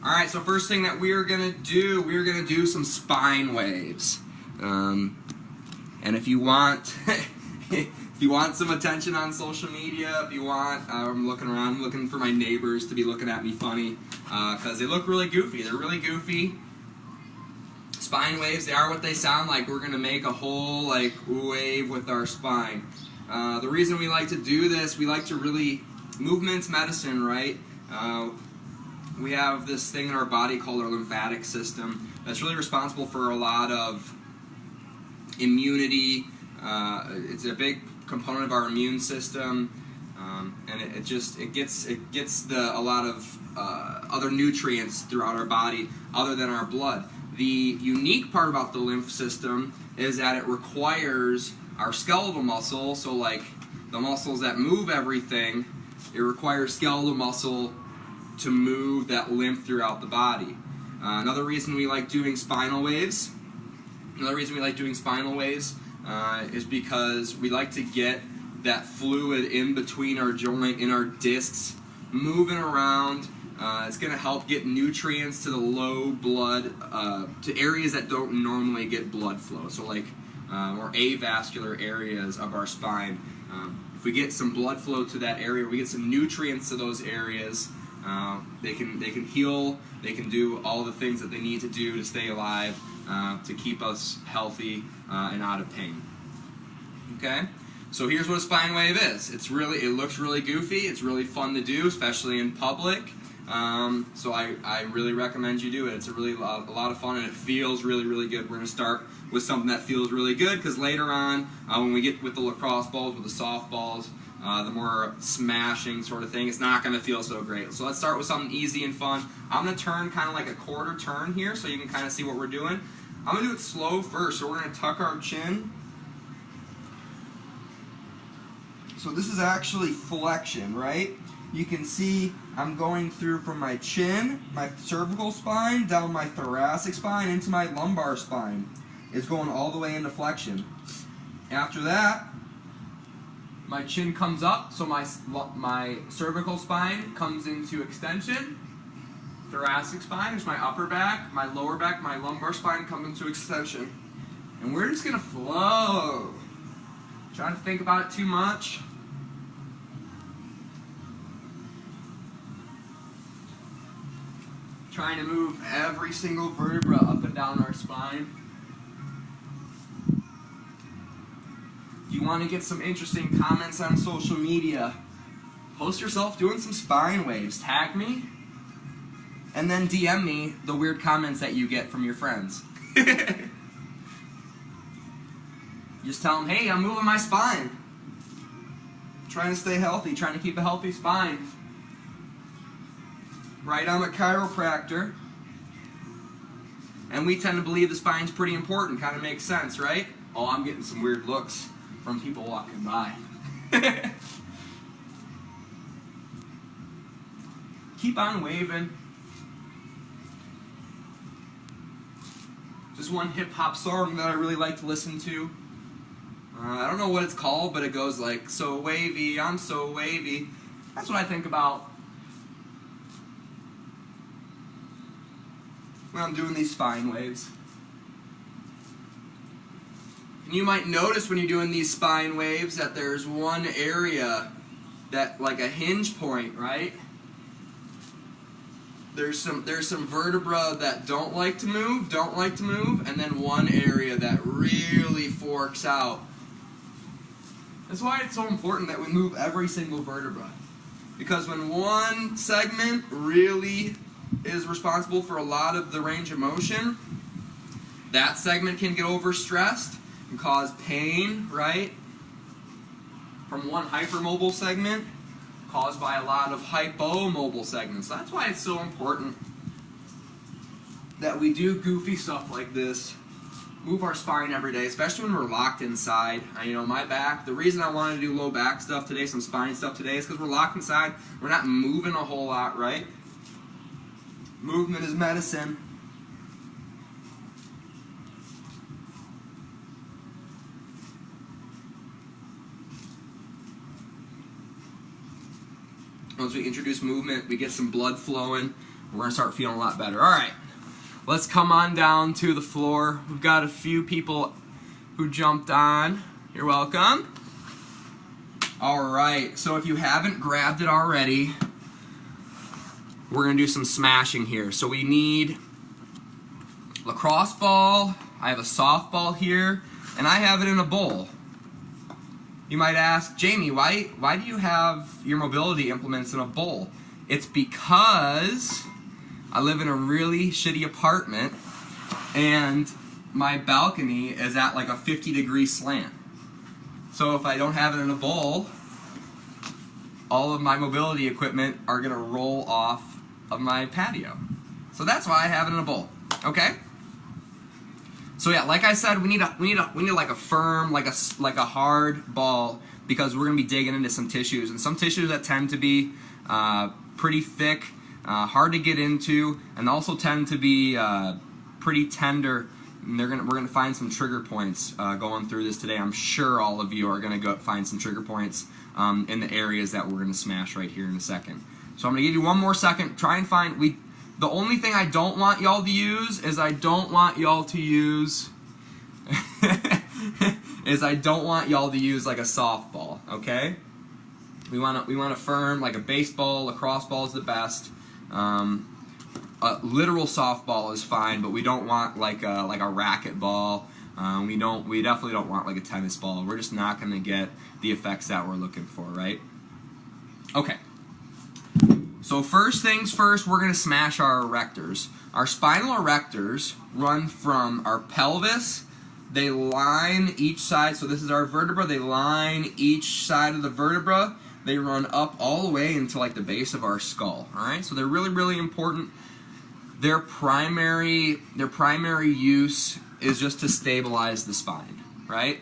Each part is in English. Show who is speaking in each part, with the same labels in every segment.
Speaker 1: All right, so first thing that we're gonna do some spine waves. And if you want, if you want some attention on social media, if you want, I'm looking around, looking for my neighbors to be looking at me funny, because they look really goofy. They're really goofy. Spine waves, they are what they sound like. We're gonna make a whole like wave with our spine. The reason we like to do this, we like to really, movement's medicine, right? We have this thing in our body called our lymphatic system that's really responsible for a lot of immunity. It's a big component of our immune system, and it gets a lot of other nutrients throughout our body other than our blood. The unique part about the lymph system is that it requires our skeletal muscle, so like the muscles that move everything, it requires skeletal muscle to move that lymph throughout the body. Another reason we like doing spinal waves is because we like to get that fluid in between our joint, in our discs, moving around. It's going to help get nutrients to the low blood, to areas that don't normally get blood flow. So like more avascular areas of our spine. If we get some blood flow to that area, we get some nutrients to those areas, they can heal, they can do all the things that they need to do to stay alive, to keep us healthy and out of pain. Okay? So here's what a spine wave is. It looks really goofy, it's really fun to do, especially in public. So I really recommend you do it. It's a lot of fun, and it feels really, really good. We're going to start with something that feels really good, because later on, when we get with the lacrosse balls, with the softballs, the more smashing sort of thing, it's not going to feel so great. So let's start with something easy and fun. I'm going to turn kind of like a quarter turn here so you can kind of see what we're doing. I'm going to do it slow first. So we're going to tuck our chin. So this is actually flexion, right? You can see I'm going through from my chin, my cervical spine, down my thoracic spine, into my lumbar spine. It's going all the way into flexion. After that, my chin comes up, so my cervical spine comes into extension. Thoracic spine is my upper back, my lower back, my lumbar spine comes into extension. And we're just going to flow. Try not to think about it too much. Trying to move every single vertebra up and down our spine. If you want to get some interesting comments on social media, post yourself doing some spine waves. Tag me, and then DM me the weird comments that you get from your friends. Just tell them, hey, I'm moving my spine. Trying to stay healthy, trying to keep a healthy spine. Right, I'm a chiropractor, and we tend to believe the spine's pretty important. Kind of makes sense, right? Oh, I'm getting some weird looks from people walking by. Keep on waving. Just one hip-hop song that I really like to listen to. I don't know what it's called, but it goes like, so wavy, I'm so wavy. That's what I think about when I'm doing these spine waves. And you might notice when you're doing these spine waves that there's one area that, like a hinge point, right? There's some vertebra that don't like to move, and then one area that really forks out. That's why it's so important that we move every single vertebra. Because when one segment really is responsible for a lot of the range of motion, that segment can get overstressed and cause pain, right? From one hypermobile segment caused by a lot of hypomobile segments. That's why it's so important that we do goofy stuff like this. Move our spine every day, especially when we're locked inside. You know, my back, the reason I wanted to do low back stuff today, some spine stuff today, is because we're locked inside. We're not moving a whole lot, right? Movement is medicine. Once we introduce movement, we get some blood flowing. we're going to start feeling a lot better. All right, let's come on down to the floor. We've got a few people who jumped on. You're welcome. All right, so if you haven't grabbed it already, we're going to do some smashing here. So we need lacrosse ball. I have a softball here, and I have it in a bowl. You might ask, Jamie, why do you have your mobility implements in a bowl? It's because I live in a really shitty apartment, and my balcony is at like a 50-degree slant. So if I don't have it in a bowl, all of my mobility equipment are going to roll off of my patio. So that's why I have it in a bowl. Okay? So yeah, like I said, we need like a firm, like a hard ball, because we're gonna be digging into some tissues, and some tissues that tend to be pretty thick, hard to get into, and also tend to be pretty tender. And we're gonna find some trigger points going through this today. I'm sure all of you are gonna go find some trigger points in the areas that we're gonna smash right here in a second. So I'm gonna give you one more second. Try and find The only thing I don't want y'all to use is I don't want y'all to use like a softball, okay? We want a firm, like a baseball, lacrosse ball is the best. A literal softball is fine, but we don't want like a racket ball. We definitely don't want like a tennis ball. We're just not going to get the effects that we're looking for, right? Okay. So first things first, we're going to smash our erectors. Our spinal erectors run from our pelvis. They line each side. So this is our vertebra. They line each side of the vertebra. They run up all the way into like the base of our skull. All right. So they're really, really important. Their primary use is just to stabilize the spine. Right.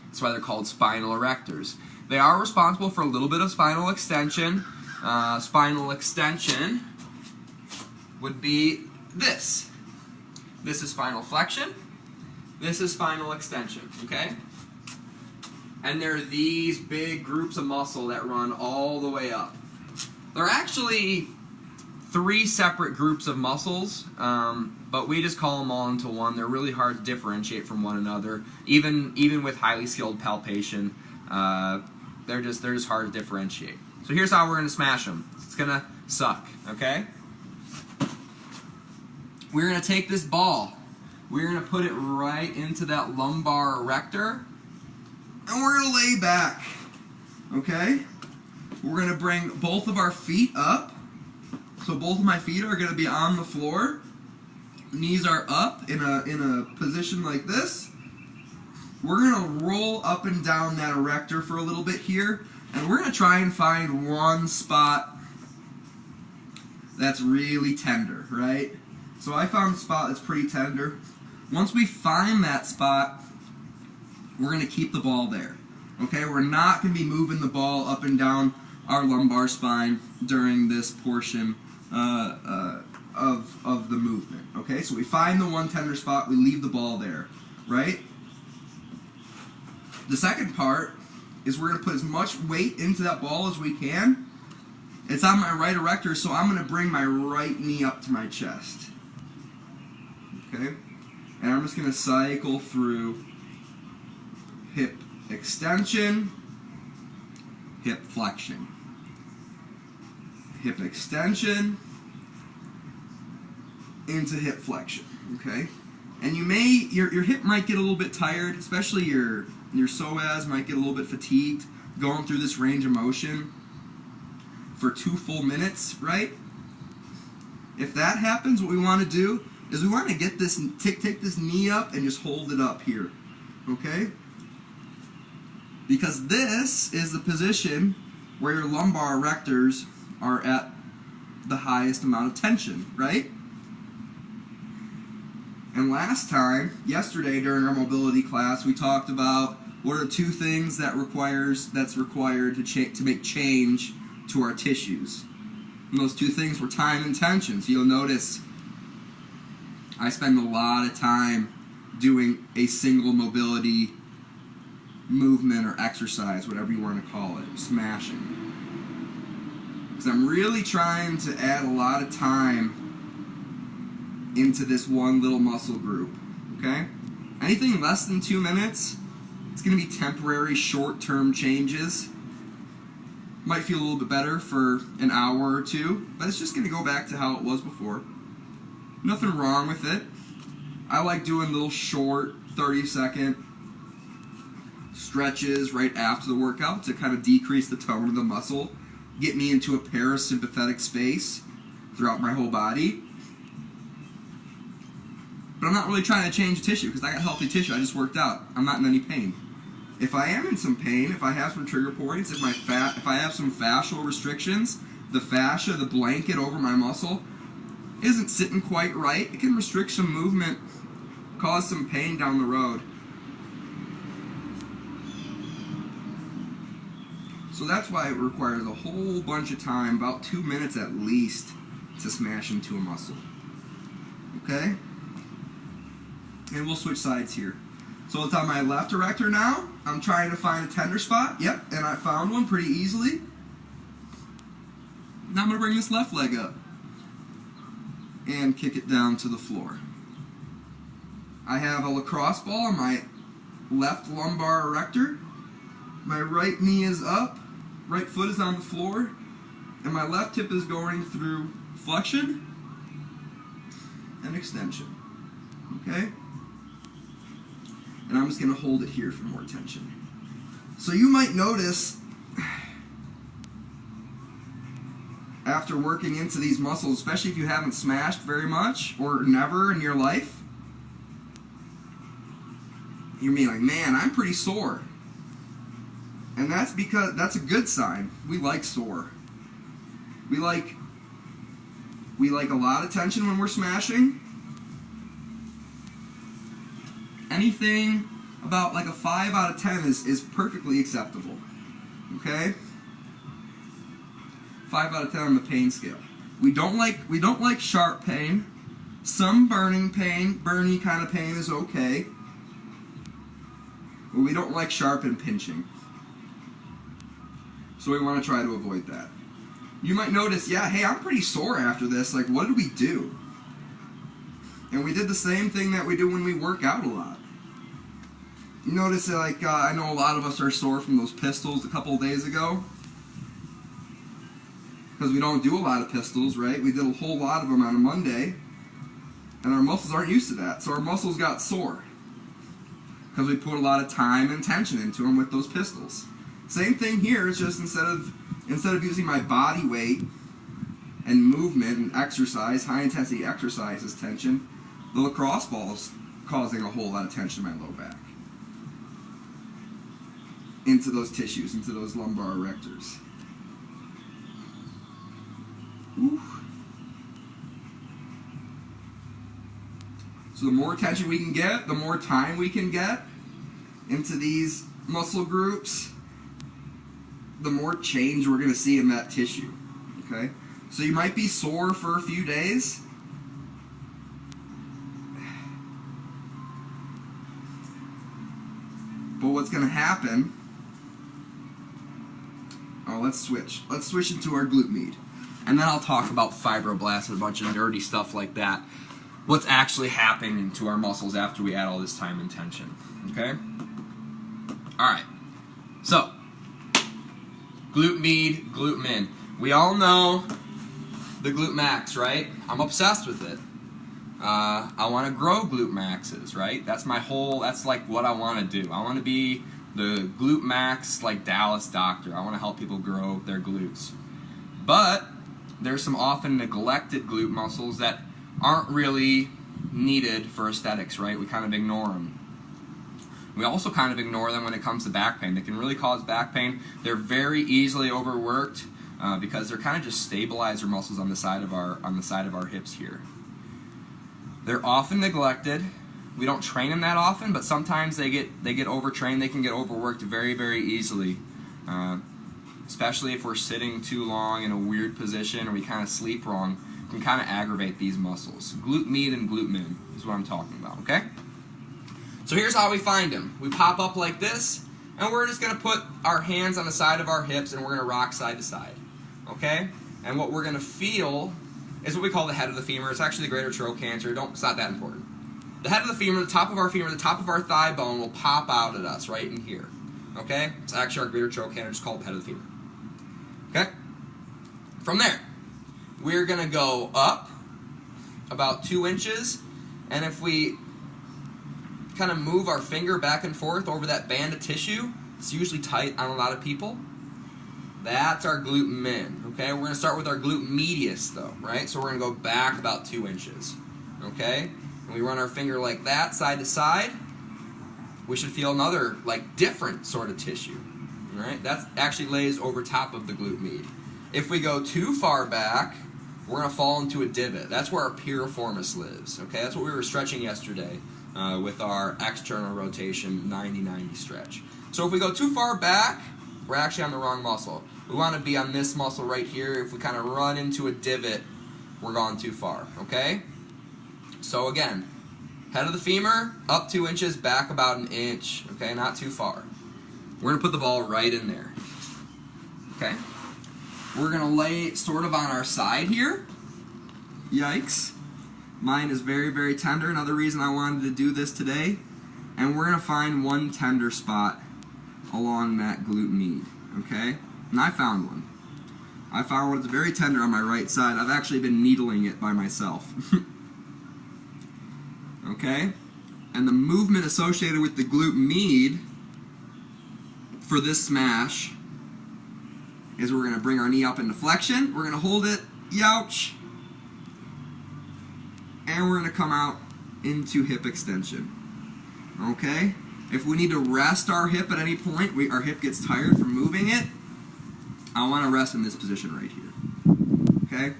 Speaker 1: That's why they're called spinal erectors. They are responsible for a little bit of spinal extension. Spinal extension would be this. This is spinal flexion. This is spinal extension, okay? And there are these big groups of muscle that run all the way up. They're actually 3 separate groups of muscles, but we just call them all into one. They're really hard to differentiate from one another. Even with highly skilled palpation, they're just hard to differentiate. So here's how we're going to smash them. It's going to suck, okay? We're going to take this ball. We're going to put it right into that lumbar erector. And we're going to lay back, okay? We're going to bring both of our feet up. So both of my feet are going to be on the floor. Knees are up in a position like this. We're going to roll up and down that erector for a little bit here. And we're going to try and find one spot that's really tender, right? So I found a spot that's pretty tender. Once we find that spot, we're going to keep the ball there. Okay, we're not going to be moving the ball up and down our lumbar spine during this portion of the movement. Okay, so we find the one tender spot, we leave the ball there, right? The second part is we're going to put as much weight into that ball as we can. It's on my right erector, so I'm going to bring my right knee up to my chest. Okay? And I'm just going to cycle through hip extension, hip flexion, hip extension, into hip flexion. Okay? And your hip might get a little bit tired, especially your psoas might get a little bit fatigued going through this range of motion for 2 full minutes, right? If that happens, what we want to do is we want to get this, take this knee up and just hold it up here, okay? Because this is the position where your lumbar erectors are at the highest amount of tension, right? And yesterday during our mobility class, we talked about what are 2 things that's required to make change to our tissues. And those 2 things were time and tension. So you'll notice I spend a lot of time doing a single mobility movement or exercise, whatever you want to call it, smashing.
Speaker 2: because I'm really trying to add a lot of time into this one little muscle group, okay? Anything less than 2 minutes, it's going to be temporary, short-term changes. Might feel a little bit better for an hour or two, but it's just going to go back to how it was before. Nothing wrong with it. I like doing little short 30-second stretches right after the workout to kind of decrease the tone of the muscle, get me into a parasympathetic space throughout my whole body. But I'm not really trying to change tissue because I got healthy tissue. I just worked out. I'm not in any pain. If I am in some pain, if I have some trigger points, if I have some fascial restrictions, the fascia, the blanket over my muscle, isn't sitting quite right, it can restrict some movement, cause some pain down the road. So that's why it requires a whole bunch of time, about 2 minutes at least, to smash into a muscle. Okay? And we'll switch sides here. So it's on my left erector now. I'm trying to find a tender spot. Yep, and I found one pretty easily. Now I'm going to bring this left leg up and kick it down to the floor. I have a lacrosse ball on my left lumbar erector. My right knee is up, right foot is on the floor, and my left hip is going through flexion and extension. Okay? And I'm just going to hold it here for more tension. So you might notice, after working into these muscles, especially if you haven't smashed very much or never in your life, you're being like, man, I'm pretty sore. And that's because that's a good sign. We like sore. We like a lot of tension when we're smashing. Anything about like a 5 out of 10 is perfectly acceptable. Okay? 5 out of 10 on the pain scale. We don't like sharp pain. Some burny kind of pain is okay. But we don't like sharp and pinching. So we want to try to avoid that. You might notice, yeah, hey, I'm pretty sore after this. Like, what did we do? And we did the same thing that we do when we work out a lot. You notice that, like, I know a lot of us are sore from those pistols a couple of days ago. Because we don't do a lot of pistols, right? We did a whole lot of them on a Monday. And our muscles aren't used to that. So our muscles got sore. Because we put a lot of time and tension into them with those pistols. Same thing here, it's just instead of using my body weight and movement and exercise, high intensity exercise as tension, the lacrosse ball is causing a whole lot of tension in my low back. Into those tissues, into those lumbar erectors. Ooh. So the more tension we can get, the more time we can get into these muscle groups, the more change we're going to see in that tissue. Okay? So you might be sore for a few days. But what's going to happen... Oh, let's switch. Let's switch into our glute med.
Speaker 1: And then I'll talk about fibroblasts and a bunch of nerdy stuff like that. What's actually happening to our muscles after we add all this time and tension. Okay? Alright. So, glute med, glute min. We all know the glute max, right? I'm obsessed with it. I want to grow glute maxes, right? That's like what I want to do. I want to be the glute max, like Dallas doctor. I want to help people grow their glutes. But there's some often neglected glute muscles that aren't really needed for aesthetics, right? We kind of ignore them. We also kind of ignore them when it comes to back pain. They can really cause back pain. They're very easily overworked because they're kind of just stabilizer muscles on the side of our hips here. They're often neglected. We don't train them that often, but sometimes they get overtrained. They can get overworked very, very easily, especially if we're sitting too long in a weird position or we kind of sleep wrong. It can kind of aggravate these muscles. Glute med and glute min is what I'm talking about. Okay. So here's how we find them. We pop up like this, and we're just going to put our hands on the side of our hips, and we're going to rock side to side. Okay? And what we're going to feel is what we call the head of the femur. It's actually the greater trochanter. It's not that important. The head of the femur, the top of our femur, the top of our thigh bone will pop out at us right in here. Okay? It's actually our greater trochanter, just called the head of the femur. Okay? From there, we're going to go up about 2 inches, and if we kind of move our finger back and forth over that band of tissue, it's usually tight on a lot of people. That's our glute min. Okay? We're going to start with our glute medius, though, right? So we're going to go back about 2 inches. Okay? And we run our finger like that, side to side. We should feel another, like, different sort of tissue. All right? That actually lays over top of the glute med. If we go too far back, we're going to fall into a divot. That's where our piriformis lives. Okay? That's what we were stretching yesterday with our external rotation 90-90 stretch. So if we go too far back, we're actually on the wrong muscle. We want to be on this muscle right here. If we kind of run into a divot, we're gone too far. Okay? So again, head of the femur, up 2 inches, back about 1 inch. Okay, not too far. We're going to put the ball right in there. Okay? We're going to lay sort of on our side here. Yikes. Mine is very, very tender. Another reason I wanted to do this today. And we're going to find one tender spot along that glute med. Okay? And I found one. I found one that's very tender on my right side. I've actually been needling it by myself. Okay? And the movement associated with the glute med for this smash is we're going to bring our knee up into flexion. We're going to hold it, youch, and we're going to come out into hip extension. Okay? If we need to rest our hip at any point, our hip gets tired from moving it, I want to rest in this position right here. Okay?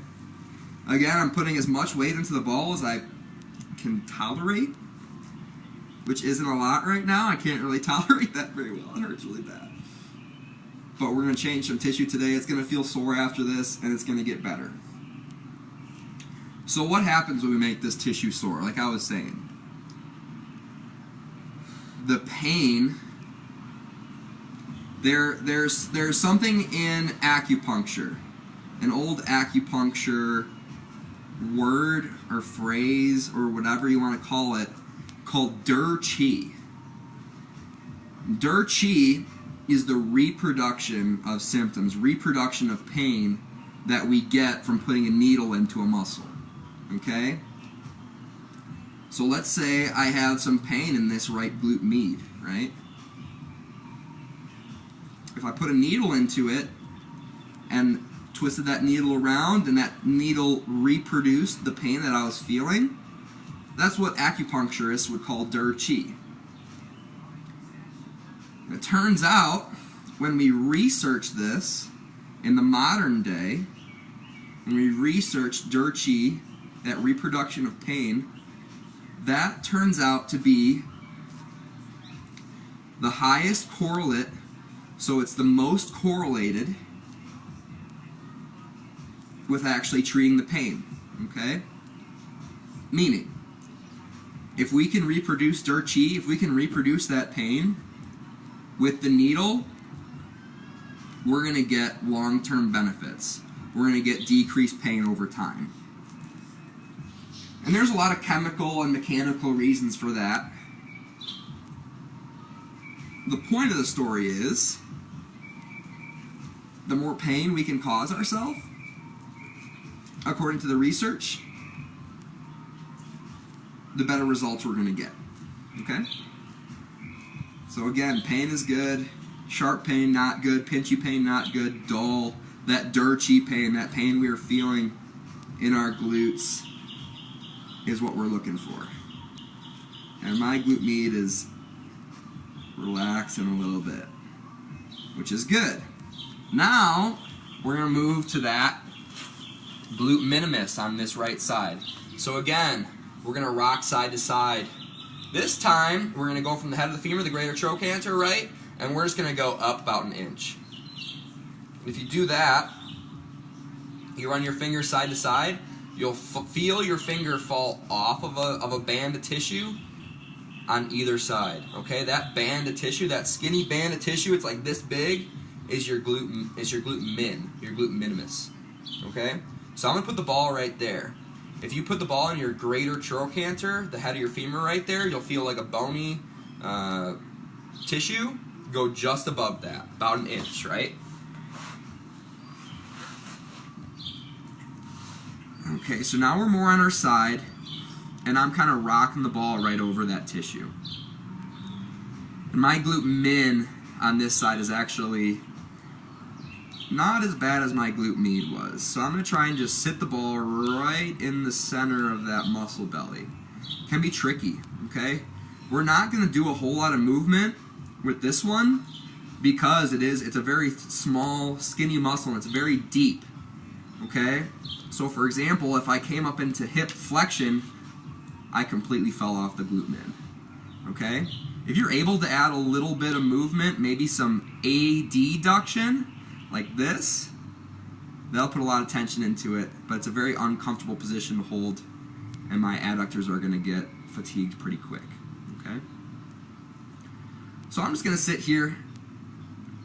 Speaker 1: Again, I'm putting as much weight into the ball as I can tolerate, which isn't a lot right now. I can't really tolerate that very well. It hurts really bad. But we're going to change some tissue today. It's going to feel sore after this, and it's going to get better. So what happens when we make this tissue sore? Like I was saying, the pain, there's something in acupuncture, an old acupuncture word or phrase or whatever you want to call it, called Der Qi. Der Qi is the reproduction of symptoms, reproduction of pain that we get from putting a needle into a muscle. Okay? So let's say I have some pain in this right glute med, right? If I put a needle into it and twisted that needle around and that needle reproduced the pain that I was feeling, that's what acupuncturists would call Der Qi. It turns out, when we research this in the modern day, when we research Der Qi, that reproduction of pain, that turns out to be the highest correlate, so it's the most correlated with actually treating the pain. Okay? Meaning, if we can reproduce Der Qi, if we can reproduce that pain with the needle, we're going to get long-term benefits. We're going to get decreased pain over time. And there's a lot of chemical and mechanical reasons for that. The point of the story is, the more pain we can cause ourselves, according to the research, the better results we're going to get. Okay? So again, pain is good, sharp pain not good, pinchy pain not good, dull, that Der Qi pain, that pain we are feeling in our glutes is what we're looking for. And my glute med is relaxing a little bit, which is good. Now, we're going to move to that glute minimus on this right side. So again, we're going to rock side to side. This time, we're going to go from the head of the femur, the greater trochanter, right? And we're just going to go up about 1 inch. If you do that, you run your fingers side to side, you'll feel your finger fall off of a band of tissue on either side. Okay, that band of tissue, that skinny band of tissue, it's like this big, is your glute min, your glute minimus. Okay? So I'm going to put the ball right there. If you put the ball in your greater trochanter, the head of your femur right there, you'll feel like a bony tissue go just above that, about an inch, right? Okay, so now we're more on our side, and I'm kind of rocking the ball right over that tissue. And my glute min on this side is actually not as bad as my glute med was. So I'm going to try and just sit the ball right in the center of that muscle belly. Can be tricky, okay? We're not going to do a whole lot of movement with this one because it's a very small, skinny muscle and it's very deep, okay? So for example, if I came up into hip flexion, I completely fell off the glute med, okay? If you're able to add a little bit of movement, maybe some adduction, like this, that'll put a lot of tension into it, but it's a very uncomfortable position to hold, and my adductors are going to get fatigued pretty quick, okay? So I'm just going to sit here,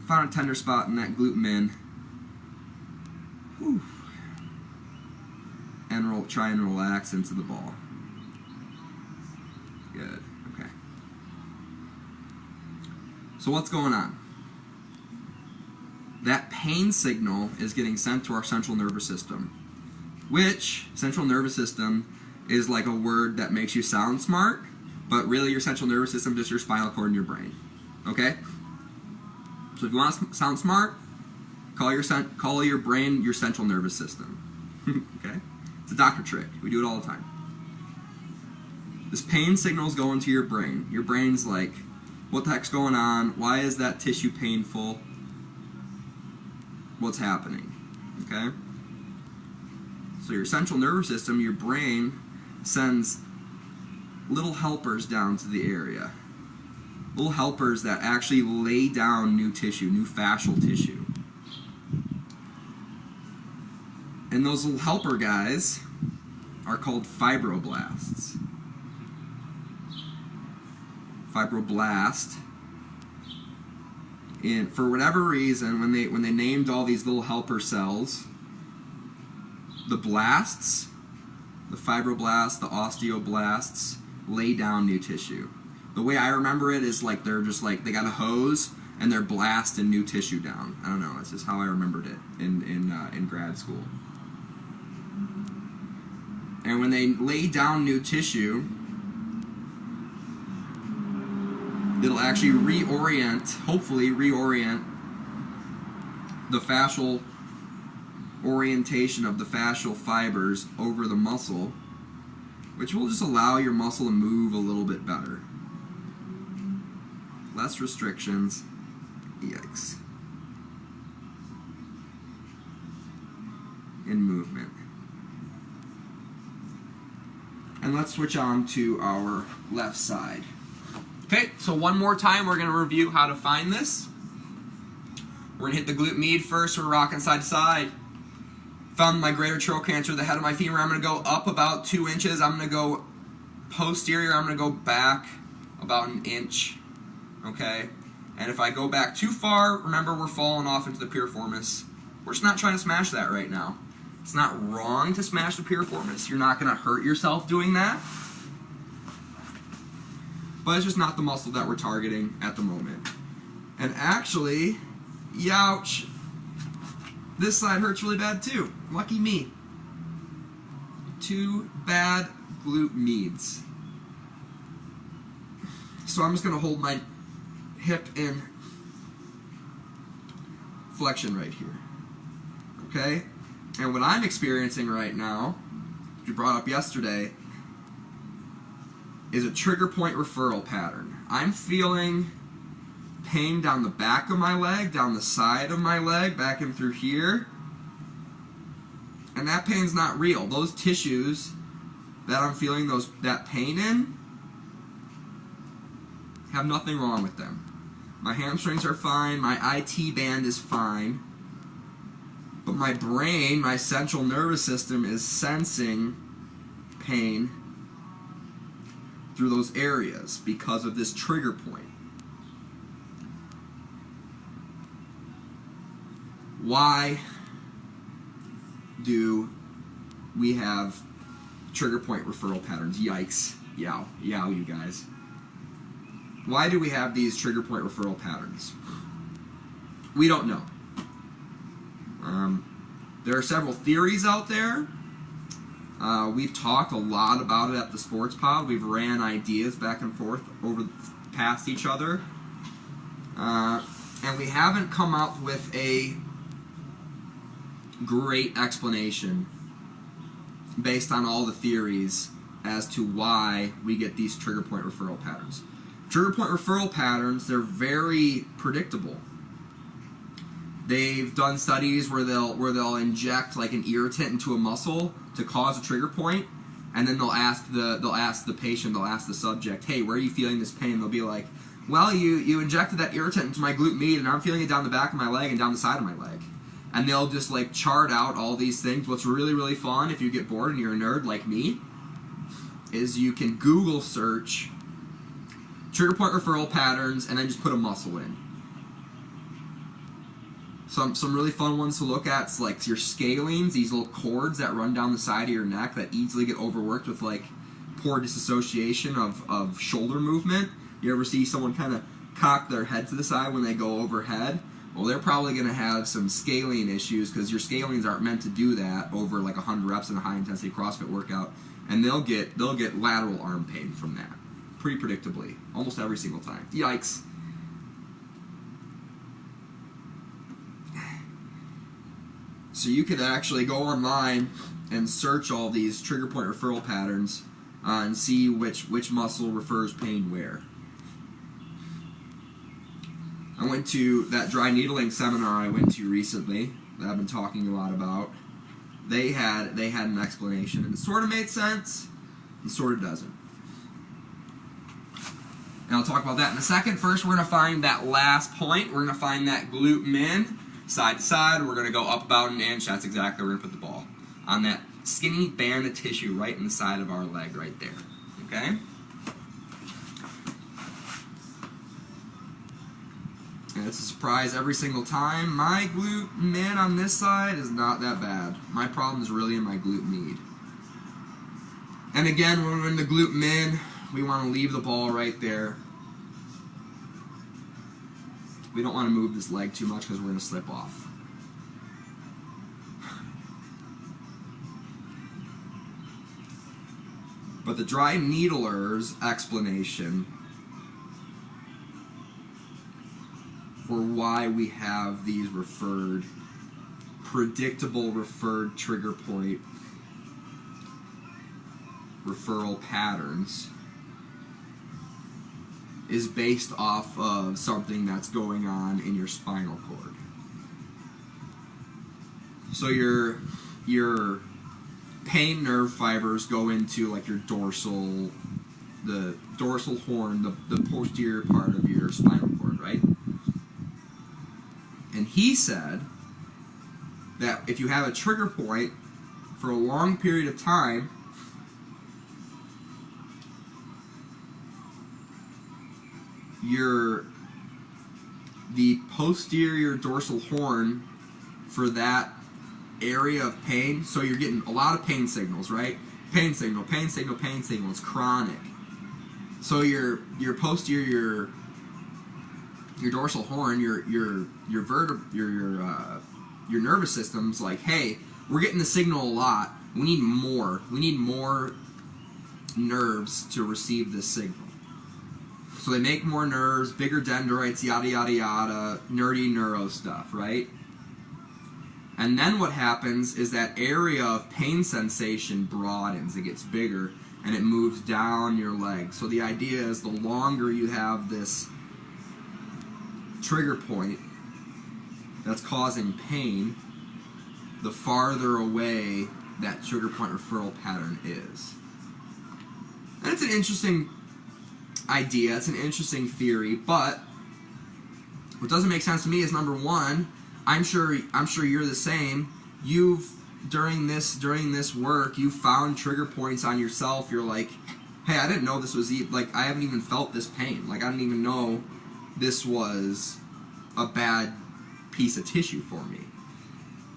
Speaker 1: find a tender spot in that glute min, and try and relax into the ball. Good, okay. So what's going on? That pain signal is getting sent to our central nervous system, which central nervous system is like a word that makes you sound smart, but really your central nervous system is just your spinal cord and your brain, okay? So if you want to sound smart, call your brain your central nervous system, okay? It's a doctor trick. We do it all the time. This pain signal is going to your brain. Your brain's like, what the heck's going on? Why is that tissue painful? What's happening, okay? So your central nervous system, your brain, sends little helpers down to the area. Little helpers that actually lay down new tissue, new fascial tissue. And those little helper guys are called fibroblasts. Fibroblast. And for whatever reason, when they named all these little helper cells, the blasts, the fibroblasts, the osteoblasts, lay down new tissue. The way I remember it is like they're just like they got a hose and they're blasting new tissue down. I don't know. It's just how I remembered it in grad school. And when they lay down new tissue, it'll actually hopefully reorient the fascial orientation of the fascial fibers over the muscle, which will just allow your muscle to move a little bit better. Less restrictions. Yikes. In movement. And let's switch on to our left side. Okay, so one more time we're going to review how to find this. We're going to hit the glute med first. We're rocking side to side. Found my greater trochanter, the head of my femur. I'm going to go up about 2 inches. I'm going to go posterior. I'm going to go back about an inch. Okay? And if I go back too far, remember we're falling off into the piriformis. We're just not trying to smash that right now. It's not wrong to smash the piriformis. You're not going to hurt yourself doing that. But it's just not the muscle that we're targeting at the moment. And actually, youch, this side hurts really bad too. Lucky me. 2 bad glute meds. So I'm just going to hold my hip in flexion right here. Okay? And what I'm experiencing right now, which you brought up yesterday, is a trigger point referral pattern. I'm feeling pain down the back of my leg, down the side of my leg, back in through here. And that pain's not real. Those tissues that I'm feeling that pain in have nothing wrong with them. My hamstrings are fine, my IT band is fine, but my brain, my central nervous system is sensing pain through those areas because of this trigger point. Why
Speaker 2: do we have trigger point referral patterns? Yikes. Yow, you guys. Why do we have these trigger point referral patterns? We don't know. There are several theories out there. We've talked a lot about it at the Sports Pod. We've ran ideas back and forth past each other. And we haven't come up with a great explanation based on all the theories as to why we get these trigger point referral patterns. Trigger point referral patterns, they're very predictable. They've done studies where they'll inject like an irritant into a muscle to cause a trigger point, and then they'll ask the patient, they'll ask the subject, hey, where are you feeling this pain? They'll be like, well, you injected that irritant into my glute med, and I'm feeling it down the back of my leg and down the side of my leg. And they'll just like chart out all these things. What's really, really fun if you get bored and you're a nerd like me is you can Google search trigger point referral patterns and then just put a muscle in. Some really fun ones to look at is like your scalenes, these little cords that run down the side of your neck that easily get overworked with like poor disassociation of shoulder movement. You ever see someone kind of cock their head to the side when they go overhead? Well, they're probably going to have some scalene issues because your scalenes aren't meant to do that over like 100 reps in a high-intensity CrossFit workout, and they'll get lateral arm pain from that, pretty predictably, almost every single time. Yikes. So you could actually go online and search all these trigger point referral patterns and see which muscle refers pain where. I went to that dry needling seminar I went to recently that I've been talking a lot about. They had an explanation, and it sort of made sense, and sort of doesn't. And I'll talk about that in a second. First, we're going to find that last point. We're going to find that glute min, side to side. We're going to go up about an inch. That's exactly where we're going to put the ball. On that skinny band of tissue right in the side of our leg right there. Okay? And it's a surprise every single time. My glute min on this side is not that bad. My problem is really in my glute med. And again, when we're in the glute min, we want to leave the ball right there. We don't want to move this leg too much because we're going to slip off. But the dry needler's explanation for why we have these predictable referred trigger point referral patterns is based off of something that's going on in your spinal cord. So your pain nerve fibers go into like your the dorsal horn, the posterior part of your spinal cord, right? And he said that if you have a trigger point for a long period of time, the posterior dorsal horn for that area of pain, so you're getting a lot of pain signals, right? Pain signal, pain signal, pain signal. It's chronic. So your posterior, your dorsal horn, your nervous system's like, hey, we're getting the signal a lot. We need more. We need more nerves to receive this signal. So they make more nerves, bigger dendrites, yada yada yada, nerdy neuro stuff, right? And then what happens is that area of pain sensation broadens, it gets bigger, and it moves down your leg. So the idea is the longer you have this trigger point that's causing pain, the farther away that trigger point referral pattern is. And it's an interesting idea, it's an interesting theory, but what doesn't make sense to me is, number one, I'm sure you're the same. During this work, you found trigger points on yourself. You're like, hey, I didn't know this was like, I haven't even felt this pain. Like, I didn't even know this was a bad piece of tissue for me,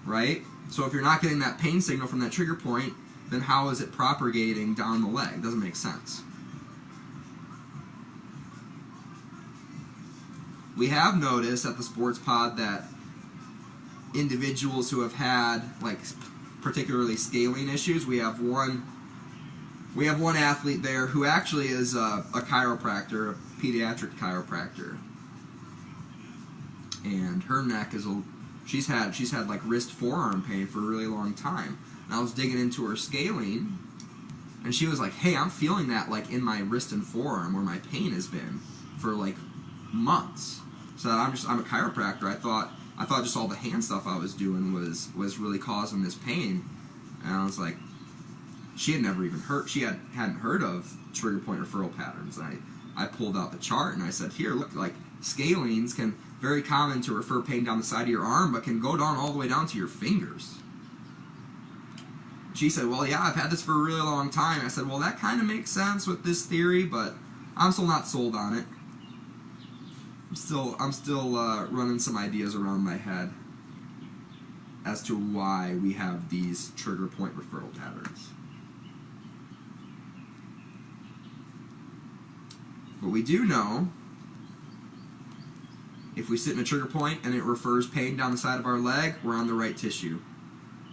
Speaker 2: right? So if you're not getting that pain signal from that trigger point, then how is it propagating down the leg? It doesn't make sense. We have noticed at the Sports Pod that individuals who have had, like, particularly scaling issues, we have one athlete there who actually is a chiropractor, a pediatric chiropractor, and her neck is she's had like wrist forearm pain for a really long time. And I was digging into her scaling, and she was like, "Hey, I'm feeling that like in my wrist and forearm where my pain has been for like months." So I'm a chiropractor. I thought just all the hand stuff I was doing was really causing this pain, and I was like, she had never even heard, hadn't heard of trigger point referral patterns. And I pulled out the chart and I said, here, look, like scalings can very common to refer pain down the side of your arm, but can go down all the way down to your fingers. She said, well, yeah, I've had this for a really long time. I said, well, that kind of makes sense with this theory, but I'm still not sold on it. I'm still running some ideas around my head as to why we have these trigger point referral patterns. But we do know if we sit in a trigger point and it refers pain down the side of our leg, we're on the right tissue.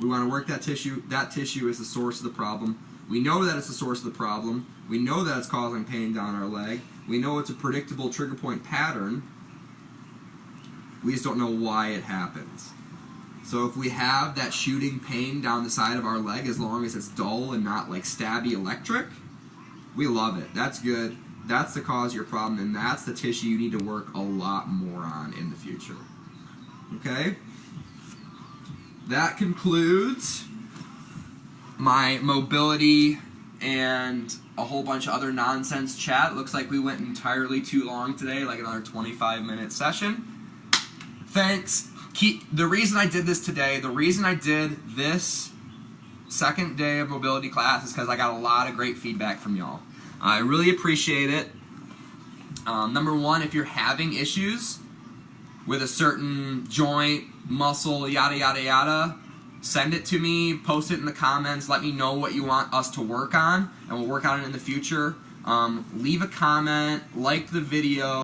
Speaker 2: We want to work that tissue. That tissue is the source of the problem. We know that it's the source of the problem. We know that it's causing pain down our leg. We know it's a predictable trigger point pattern. We just don't know why it happens. So if we have that shooting pain down the side of our leg, as long as it's dull and not like stabby electric, we love it. That's good. That's the cause of your problem, and that's the tissue you need to work a lot more on in the future. Okay? That concludes my mobility and a whole bunch of other nonsense chat. Looks like we went entirely too long today, like another 25-minute session. Thanks. The reason I did this today, the reason I did this second day of mobility class is because I got a lot of great feedback from y'all. I really appreciate it. Number one, if you're having issues with a certain joint, muscle, yada, yada, yada, send it to me, post it in the comments, let me know what you want us to work on, and we'll work on it in the future. Leave a comment, like the video.